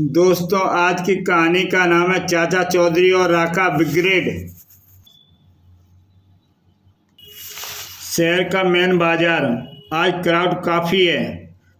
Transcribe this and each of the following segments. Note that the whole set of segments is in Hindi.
दोस्तों, आज की कहानी का नाम है चाचा चौधरी और राका ब्रिगेड। शहर का मेन बाजार। आज क्राउड काफ़ी है।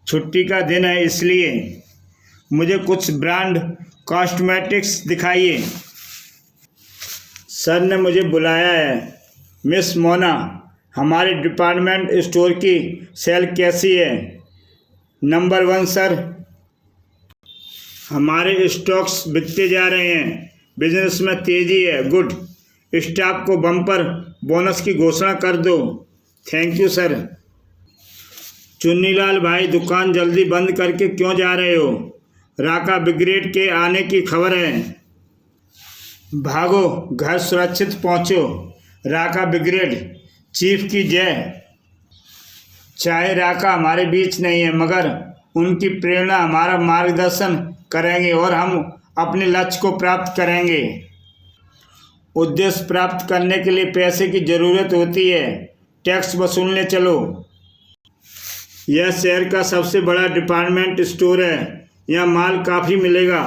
छुट्टी का दिन है, इसलिए मुझे कुछ ब्रांड कॉस्मेटिक्स दिखाइए। सर ने मुझे बुलाया है। मिस मोना, हमारे डिपार्टमेंट स्टोर की सेल कैसी है? Number 1 sir. हमारे स्टॉक्स बिकते जा रहे हैं। बिजनेस में तेजी है। गुड। स्टाफ को बम्पर बोनस की घोषणा कर दो। Thank you sir. चुन्नीलाल भाई, दुकान जल्दी बंद करके क्यों जा रहे हो? राका ब्रिगेड के आने की खबर है। भागो, घर सुरक्षित पहुंचो। राका ब्रिगेड चीफ की जय। चाहे राका हमारे बीच नहीं है, मगर उनकी प्रेरणा हमारा मार्गदर्शन करेंगे और हम अपने लक्ष्य को प्राप्त करेंगे। उद्देश्य प्राप्त करने के लिए पैसे की ज़रूरत होती है। टैक्स वसूलने चलो। यह शहर का सबसे बड़ा डिपार्टमेंट स्टोर है। यहाँ माल काफ़ी मिलेगा।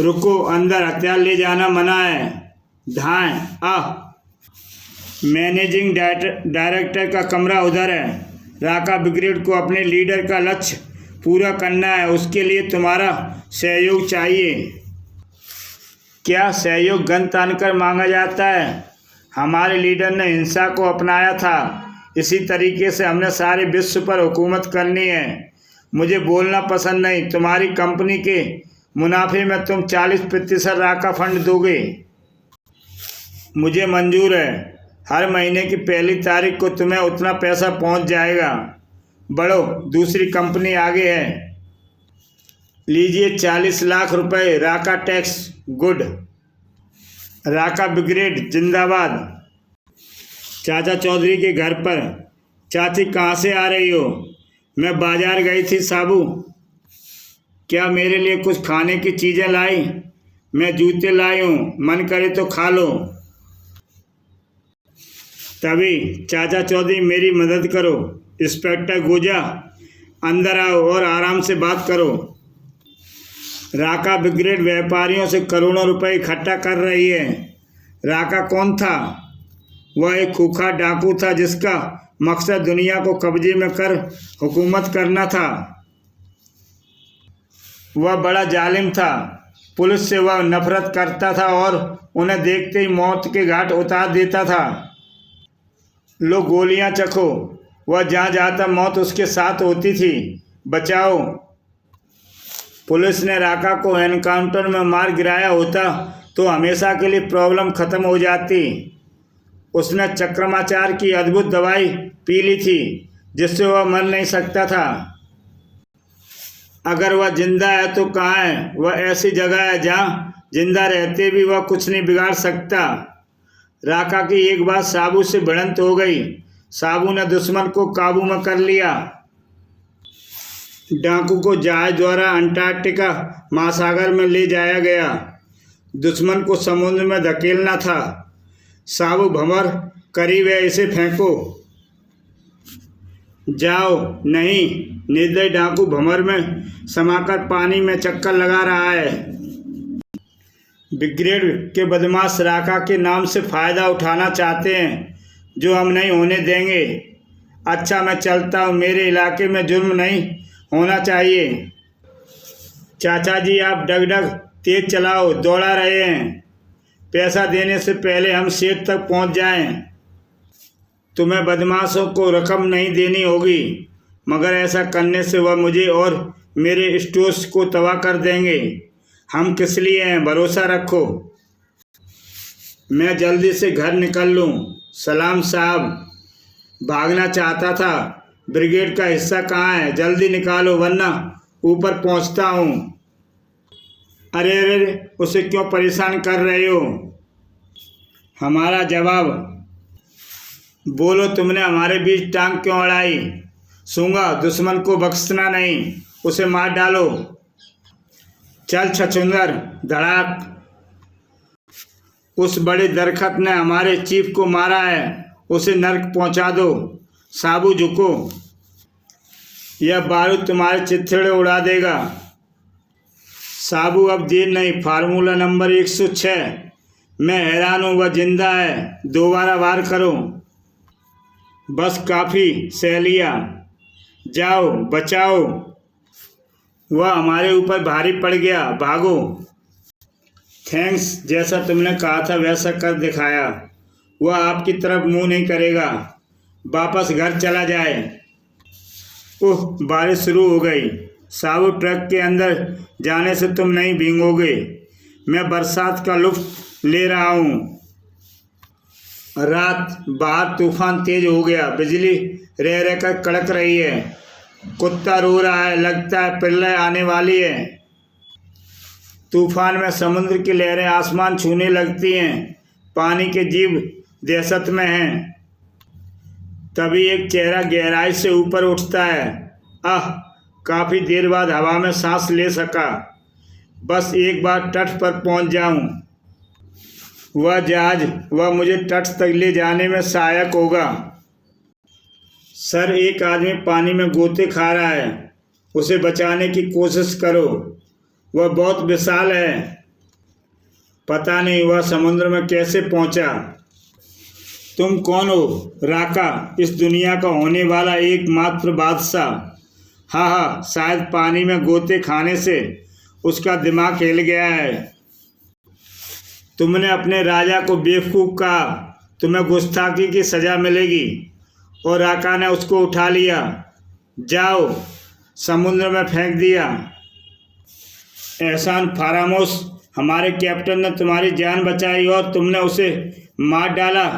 रुको, अंदर हथियार ले जाना मना है। धाएं। मैनेजिंग डायरेक्टर का कमरा उधर है। राका ब्रिगेड को अपने लीडर का लक्ष्य पूरा करना है। उसके लिए तुम्हारा सहयोग चाहिए। क्या सहयोग गन तानकर मांगा जाता है? हमारे लीडर ने हिंसा को अपनाया था। इसी तरीके से हमने सारे विश्व पर हुकूमत करनी है। मुझे बोलना पसंद नहीं। तुम्हारी कंपनी के मुनाफे में तुम 40% राका फंड दोगे? मुझे मंजूर है। हर महीने की पहली तारीख को तुम्हें उतना पैसा पहुंच जाएगा। बढ़ो, दूसरी कंपनी आगे है। लीजिए 40 लाख रुपए राका टैक्स। गुड। राका ब्रिगेड जिंदाबाद। चाचा चौधरी के घर पर। चाची, कहाँ से आ रही हो? मैं बाजार गई थी साबू। क्या मेरे लिए कुछ खाने की चीज़ें लाई? मैं जूते लाई हूँ, मन करे तो खा लो। तभी चाचा चौधरी, मेरी मदद करो। इंस्पेक्टर गोजा, अंदर आओ और आराम से बात करो। राका ब्रिगेड व्यापारियों से करोड़ों रुपए इकट्ठा कर रही है। राका कौन था? वह एक खूंखार डाकू था जिसका मकसद दुनिया को कब्जे में कर हुकूमत करना था। वह बड़ा जालिम था। पुलिस से वह नफरत करता था और उन्हें देखते ही मौत के घाट उतार देता था। लो, गोलियां चखो। वह जहाँ जाता मौत उसके साथ होती थी। बचाओ। पुलिस ने राका को एनकाउंटर में मार गिराया होता तो हमेशा के लिए प्रॉब्लम खत्म हो जाती। उसने चक्रमाचार की अद्भुत दवाई पी ली थी जिससे वह मर नहीं सकता था। अगर वह जिंदा है तो कहाँ है? वह ऐसी जगह है जहाँ जिंदा रहते भी वह कुछ नहीं बिगाड़ सकता। राका की एक बात साबू से भिड़ंत हो गई। साबू ने दुश्मन को काबू में कर लिया। डाकू को जहाज द्वारा अंटार्कटिका महासागर में ले जाया गया। दुश्मन को समुद्र में धकेलना था। साबू, भंवर करीब है, इसे फेंको। जाओ। नहीं, निर्दयी डाकू भंवर में समाकर पानी में चक्कर लगा रहा है। ब्रिगेड के बदमाश राका के नाम से फ़ायदा उठाना चाहते हैं, जो हम नहीं होने देंगे। अच्छा, मैं चलता हूँ। मेरे इलाके में जुर्म नहीं होना चाहिए। चाचा जी, आप डगडग तेज चलाओ। दौड़ा रहे हैं। पैसा देने से पहले हम सेठ तक पहुँच जाएं। तुम्हें बदमाशों को रकम नहीं देनी होगी, मगर ऐसा करने से वह मुझे और मेरे स्टोर्स को तबाह कर देंगे। हम किस लिए हैं? भरोसा रखो। मैं जल्दी से घर निकल लूँ। सलाम साहब। भागना चाहता था। ब्रिगेड का हिस्सा कहाँ है? जल्दी निकालो वरना ऊपर पहुँचता हूँ। अरे अरे, उसे क्यों परेशान कर रहे हो? हमारा जवाब। बोलो, तुमने हमारे बीच टांग क्यों अड़ाई? सूंगा, दुश्मन को बख्शना नहीं। उसे मार डालो। चल छछूंदर। धड़ाक। उस बड़े दरखत ने हमारे चीफ को मारा है। उसे नर्क पहुंचा दो। साबू, झुको। यह बारूद तुम्हारे चिथड़े उड़ा देगा। साबू अब देर नहीं, फार्मूला नंबर 106। मैं हैरान हूँ, वह जिंदा है। दोबारा वार करो। बस काफ़ी सहेलिया, जाओ बचाओ। वह हमारे ऊपर भारी पड़ गया, भागो। थैंक्स, जैसा तुमने कहा था वैसा कर दिखाया। वह आपकी तरफ मुंह नहीं करेगा। वापस घर चला जाए। ओह, बारिश शुरू हो गई। साबू, ट्रक के अंदर जाने से तुम नहीं भीगोगे। मैं बरसात का लुत्फ ले रहा हूँ। रात बाहर तूफान तेज हो गया। बिजली रह रहकर कड़क रही है। कुत्ता रो रहा है, लगता है प्रलय आने वाली है। तूफान में समुद्र की लहरें आसमान छूने लगती हैं। पानी के जीव दहशत में हैं। तभी एक चेहरा गहराई से ऊपर उठता है। आह, काफ़ी देर बाद हवा में सांस ले सका। बस एक बार तट पर पहुंच जाऊं। वह जहाज, वह मुझे तट तक ले जाने में सहायक होगा। सर, एक आदमी पानी में गोते खा रहा है। उसे बचाने की कोशिश करो। वह बहुत विशाल है। पता नहीं वह समुद्र में कैसे पहुंचा। तुम कौन हो? राका, इस दुनिया का होने वाला एकमात्र बादशाह। हाँ हाँ, शायद पानी में गोते खाने से उसका दिमाग हिल गया है। तुमने अपने राजा को बेवकूफ़ कहा। तुम्हें गुस्ताखी की सज़ा मिलेगी। और राका ने उसको उठा लिया। जाओ, समुद्र में फेंक दिया। एहसान फरामोश, हमारे कैप्टन ने तुम्हारी जान बचाई और तुमने उसे मार डाला।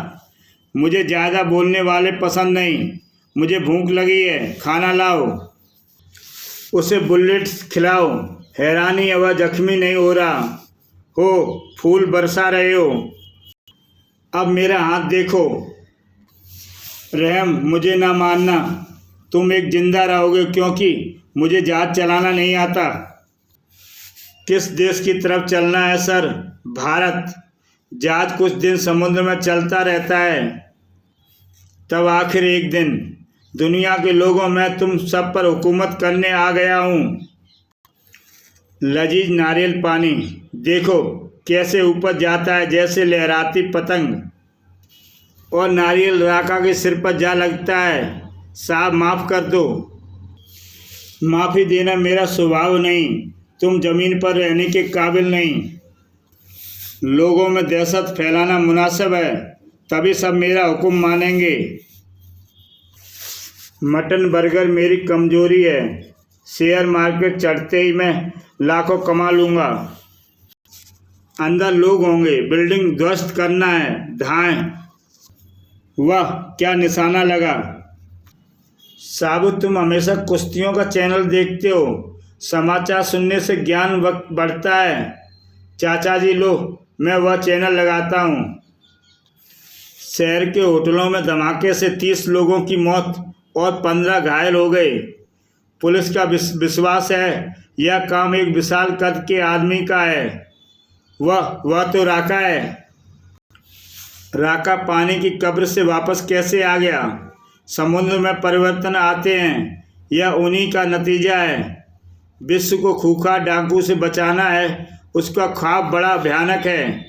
मुझे ज़्यादा बोलने वाले पसंद नहीं। मुझे भूख लगी है, खाना लाओ। उसे बुलेट्स खिलाओ। हैरानी है, वह जख्मी नहीं हो रहा हो। फूल बरसा रहे हो। अब मेरा हाथ देखो। रहम, मुझे ना मानना। तुम एक जिंदा रहोगे क्योंकि मुझे जहाज चलाना नहीं आता। किस देश की तरफ चलना है सर? भारत। जहाज कुछ दिन समुद्र में चलता रहता है। तब आखिर एक दिन दुनिया के लोगों, मैं तुम सब पर हुकूमत करने आ गया हूँ। लजीज नारियल पानी देखो कैसे ऊपर जाता है, जैसे लहराती पतंग। और नारियल राका के सिर पर जा लगता है। साहब, माफ़ कर दो। माफ़ी देना मेरा स्वभाव नहीं। तुम ज़मीन पर रहने के काबिल नहीं। लोगों में दहशत फैलाना मुनासिब है, तभी सब मेरा हुक्म मानेंगे। मटन बर्गर मेरी कमज़ोरी है। शेयर मार्केट चढ़ते ही मैं लाखों कमा लूँगा। अंदर लोग होंगे, बिल्डिंग ध्वस्त करना है। धाएं। वाह, क्या निशाना लगा। साबु, तुम हमेशा कुश्तियों का चैनल देखते हो। समाचार सुनने से ज्ञान वक्त बढ़ता है। चाचा जी, लो, मैं वह चैनल लगाता हूँ। शहर के होटलों में धमाके से 30 लोगों की मौत और 15 घायल हो गए। पुलिस का विश्वास है यह काम एक विशाल कद के आदमी का है। वह तो राका है। राका पानी की कब्र से वापस कैसे आ गया? समुद्र में परिवर्तन आते हैं, यह उन्हीं का नतीजा है। विश्व को खूंखार डाकू से बचाना है, उसका ख्वाब बड़ा भयानक है।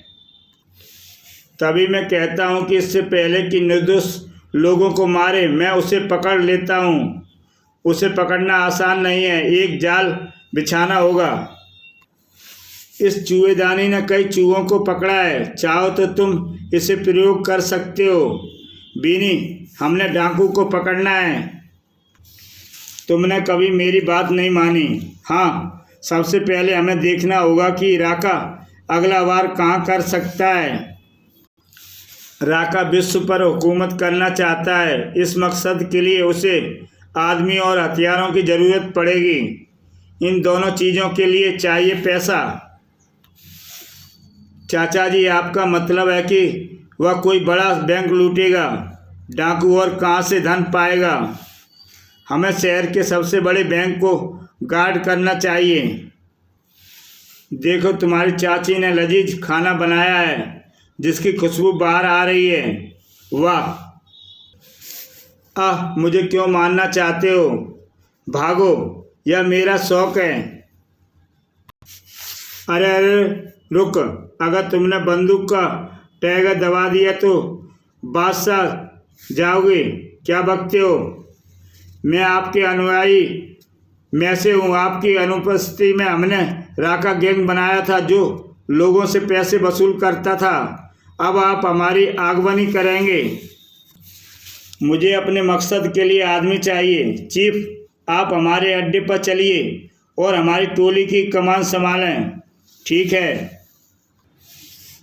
तभी मैं कहता हूँ कि इससे पहले कि निर्दोष लोगों को मारे, मैं उसे पकड़ लेता हूँ। उसे पकड़ना आसान नहीं है, एक जाल बिछाना होगा। इस चूहेदानी ने कई चूहों को पकड़ा है। चाहो तो तुम इसे प्रयोग कर सकते हो। बीनी, हमने डाकू को पकड़ना है। तुमने कभी मेरी बात नहीं मानी। हाँ, सबसे पहले हमें देखना होगा कि राका अगला वार कहाँ कर सकता है। राका विश्व पर हुकूमत करना चाहता है। इस मकसद के लिए उसे आदमी और हथियारों की ज़रूरत पड़ेगी। इन दोनों चीज़ों के लिए चाहिए पैसा। चाचा जी, आपका मतलब है कि वह कोई बड़ा बैंक लूटेगा? डाकू और कहाँ से धन पाएगा? हमें शहर के सबसे बड़े बैंक को गार्ड करना चाहिए। देखो, तुम्हारी चाची ने लजीज खाना बनाया है जिसकी खुशबू बाहर आ रही है। वाह। मुझे क्यों मारना चाहते हो? भागो, यह मेरा शौक है। अरे अरे रुक, अगर तुमने बंदूक का टैगर दबा दिया तो बादशाह जाओगे, क्या बकते हो? मैं आपके अनुयायी में से हूँ। आपकी अनुपस्थिति में हमने राका गैंग बनाया था जो लोगों से पैसे वसूल करता था। अब आप हमारी आगवानी करेंगे। मुझे अपने मकसद के लिए आदमी चाहिए। चीफ, आप हमारे अड्डे पर चलिए और हमारी टोली की कमान संभालें। ठीक है।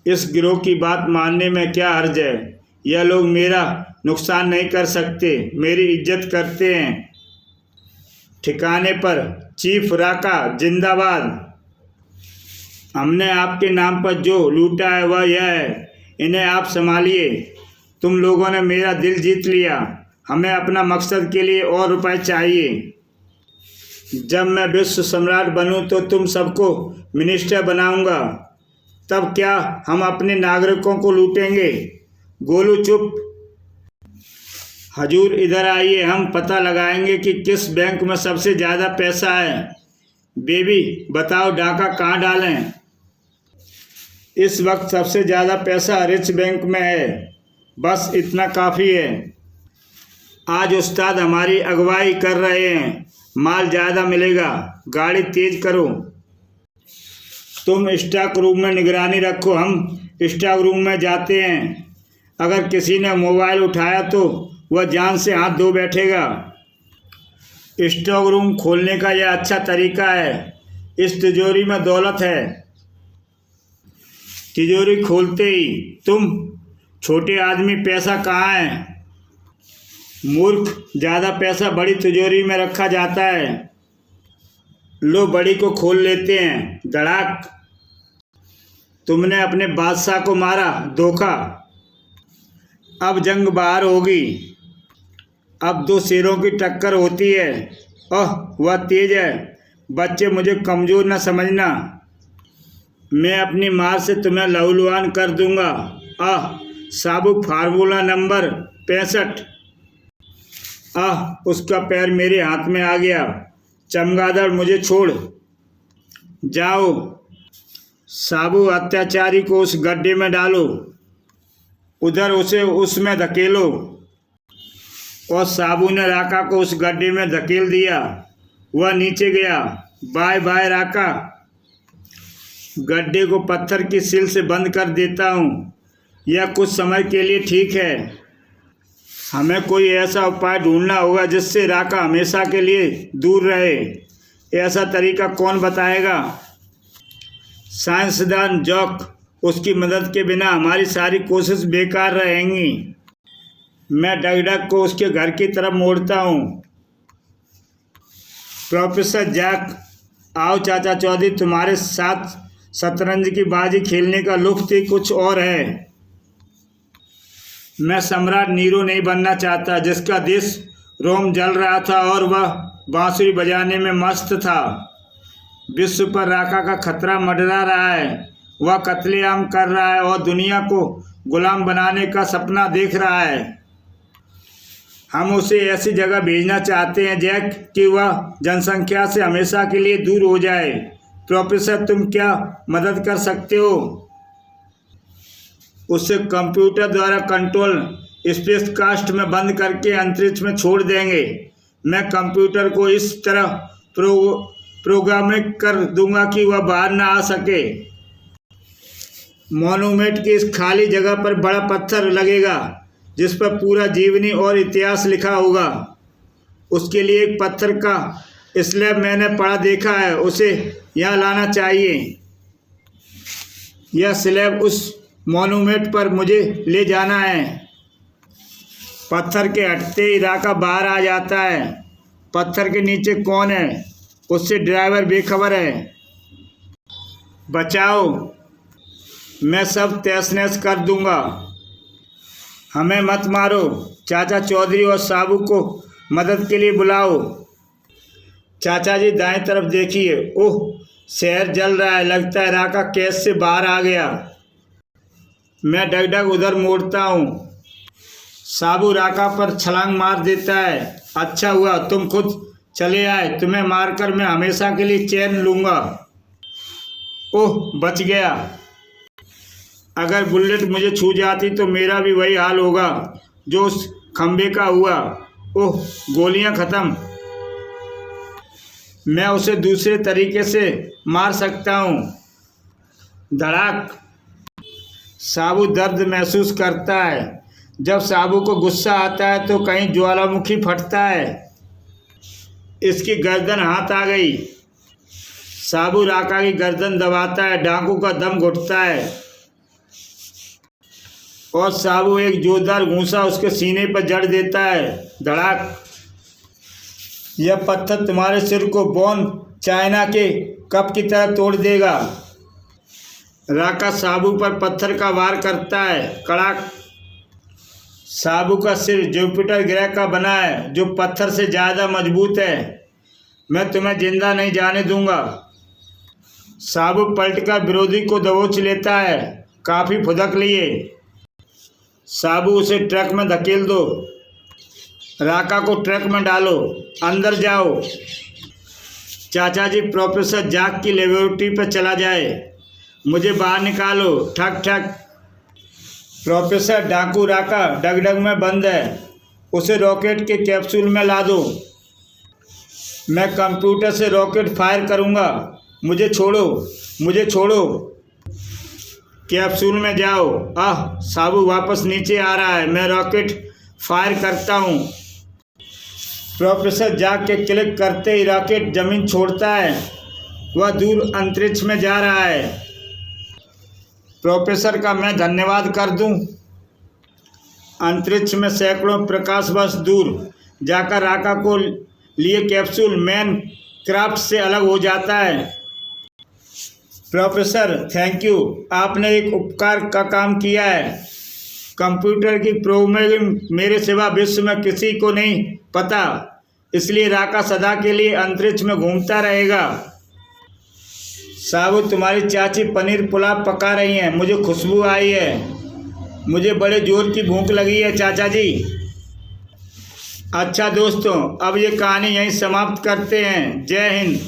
इस गिरोह की बात मानने में क्या हर्ज है? यह लोग मेरा नुकसान नहीं कर सकते, मेरी इज्जत करते हैं। ठिकाने पर। चीफ राका जिंदाबाद। हमने आपके नाम पर जो लूटा है वह यह है, इन्हें आप संभालिए। तुम लोगों ने मेरा दिल जीत लिया। हमें अपना मकसद के लिए और रुपए चाहिए। जब मैं विश्व सम्राट बनूं तो तुम सबको मिनिस्टर बनाऊंगा। तब क्या हम अपने नागरिकों को लूटेंगे? गोलू चुप। हजूर इधर आइए, हम पता लगाएंगे कि किस बैंक में सबसे ज़्यादा पैसा है। बेबी बताओ डाका कहाँ डालें? इस वक्त सबसे ज़्यादा पैसा रिच बैंक में है। बस इतना काफ़ी है। आज उस्ताद हमारी अगुवाई कर रहे हैं, माल ज़्यादा मिलेगा। गाड़ी तेज करो। तुम स्टॉक रूम में निगरानी रखो, हम स्टॉक रूम में जाते हैं। अगर किसी ने मोबाइल उठाया तो वह जान से हाथ धो बैठेगा। स्टॉक रूम खोलने का यह अच्छा तरीका है। इस तिजोरी में दौलत है। तिजोरी खोलते ही तुम छोटे आदमी, पैसा कहाँ है? मूर्ख, ज़्यादा पैसा बड़ी तिजोरी में रखा जाता है। लो बड़ी को खोल लेते हैं। धड़ाक। तुमने अपने बादशाह को मारा, धोखा। अब जंग बाहर होगी। अब दो शेरों की टक्कर होती है। ओह वह तेज है। बच्चे मुझे कमज़ोर न समझना। मैं अपनी मार से तुम्हें लहूलुहान कर दूंगा। Sabuk formula number 65। उसका पैर मेरे हाथ में आ गया। चमगादड़ मुझे छोड़। जाओ। साबु अत्याचारी को उस गड्ढे में डालो। उधर उसे उसमें धकेलो। और साबु ने राका को उस गड्ढे में धकेल दिया। वह नीचे गया। बाय बाय राका। गड्ढे को पत्थर की सिल से बंद कर देता हूँ। यह कुछ समय के लिए ठीक है। हमें कोई ऐसा उपाय ढूंढना होगा जिससे राका हमेशा के लिए दूर रहे। ऐसा तरीका कौन बताएगा? साइंसदान जॉक। उसकी मदद के बिना हमारी सारी कोशिश बेकार रहेंगी। मैं डगडग को उसके घर की तरफ मोड़ता हूँ। प्रोफेसर जैक, आओ चाचा चौधरी, तुम्हारे साथ शतरंज की बाजी खेलने का लुत्फ ही कुछ और है। मैं सम्राट नीरो नहीं बनना चाहता जिसका देश रोम जल रहा था और वह बांसुरी बजाने में मस्त था। विश्व पर राका का खतरा मंडरा रहा है। वह कत्लेआम कर रहा है और दुनिया को गुलाम बनाने का सपना देख रहा है। हम उसे ऐसी जगह भेजना चाहते हैं जैक कि वह जनसंख्या से हमेशा के लिए दूर हो जाए। प्रोफेसर, तुम क्या मदद कर सकते हो? उसे कंप्यूटर द्वारा कंट्रोल स्पेस कास्ट में बंद करके अंतरिक्ष में छोड़ देंगे। मैं कंप्यूटर को इस तरह प्रोग्रामिंग कर दूंगा कि वह बाहर ना आ सके। मॉन्यूमेंट की इस खाली जगह पर बड़ा पत्थर लगेगा जिस पर पूरा जीवनी और इतिहास लिखा होगा। उसके लिए एक पत्थर का स्लैब मैंने पढ़ा देखा है, उसे यहाँ लाना चाहिए। यह स्लैब उस मॉन्यूमेंट पर मुझे ले जाना है। पत्थर के हटते ही राका बाहर आ जाता है। पत्थर के नीचे कौन है उससे ड्राइवर बेखबर है। बचाओ, मैं सब तहस नहस कर दूंगा। हमें मत मारो। चाचा चौधरी और साबू को मदद के लिए बुलाओ। चाचा जी दाएं तरफ देखिए। ओह, शहर जल रहा है। लगता है राका कैस से बाहर आ गया। मैं डगडग उधर मोड़ता हूँ। साबू राका पर छलांग मार देता है। अच्छा हुआ तुम खुद चले आए। तुम्हें मारकर मैं हमेशा के लिए चैन लूँगा। ओह, बच गया। अगर बुलेट मुझे छू जाती तो मेरा भी वही हाल होगा जो उस खंबे का हुआ। ओह, गोलियां खत्म। मैं उसे दूसरे तरीके से मार सकता हूँ। धड़ाक। साबू दर्द महसूस करता है। जब साबू को गुस्सा आता है तो कहीं ज्वालामुखी फटता है। इसकी गर्दन हाथ आ गई। साबू राका की गर्दन दबाता है। डाकू का दम घुटता है और साबू एक जोरदार घूंसा उसके सीने पर जड़ देता है। धड़ाक। यह पत्थर तुम्हारे सिर को बॉन चाइना के कप की तरह तोड़ देगा। राका साबू पर पत्थर का वार करता है। कड़ाक। साबू का सिर जुपिटर ग्रह का बना है जो पत्थर से ज़्यादा मजबूत है। मैं तुम्हें जिंदा नहीं जाने दूंगा। साबू पलटकर विरोधी को दबोच लेता है। काफ़ी फुदक लिए। साबू उसे ट्रक में धकेल दो। राका को ट्रक में डालो। अंदर जाओ। चाचा जी, प्रोफेसर जाक की लेबोरेटरी पर चला जाए। मुझे बाहर निकालो। ठक ठक। प्रोफेसर डाकू राका डगडग में बंद है। उसे रॉकेट के कैप्सूल में ला दो। मैं कंप्यूटर से रॉकेट फायर करूंगा। मुझे छोड़ो, मुझे छोड़ो। कैप्सूल में जाओ। साबू वापस नीचे आ रहा है। मैं रॉकेट फायर करता हूँ। प्रोफेसर जाग के क्लिक करते ही रॉकेट जमीन छोड़ता है। वह दूर अंतरिक्ष में जा रहा है। प्रोफेसर का मैं धन्यवाद कर दूं। अंतरिक्ष में सैकड़ों प्रकाश वर्ष दूर जाकर राका को लिए कैप्सूल मैन क्राफ्ट से अलग हो जाता है। Professor, thank you. आपने एक उपकार का काम किया है। कंप्यूटर की प्रोग्रामिंग मेरे सिवा विश्व में किसी को नहीं पता, इसलिए राका सदा के लिए अंतरिक्ष में घूमता रहेगा। साबू, तुम्हारी चाची पनीर पुलाव पका रही हैं। मुझे खुशबू आई है। मुझे बड़े जोर की भूख लगी है चाचा जी। अच्छा दोस्तों, अब ये कहानी यहीं समाप्त करते हैं। जय हिंद।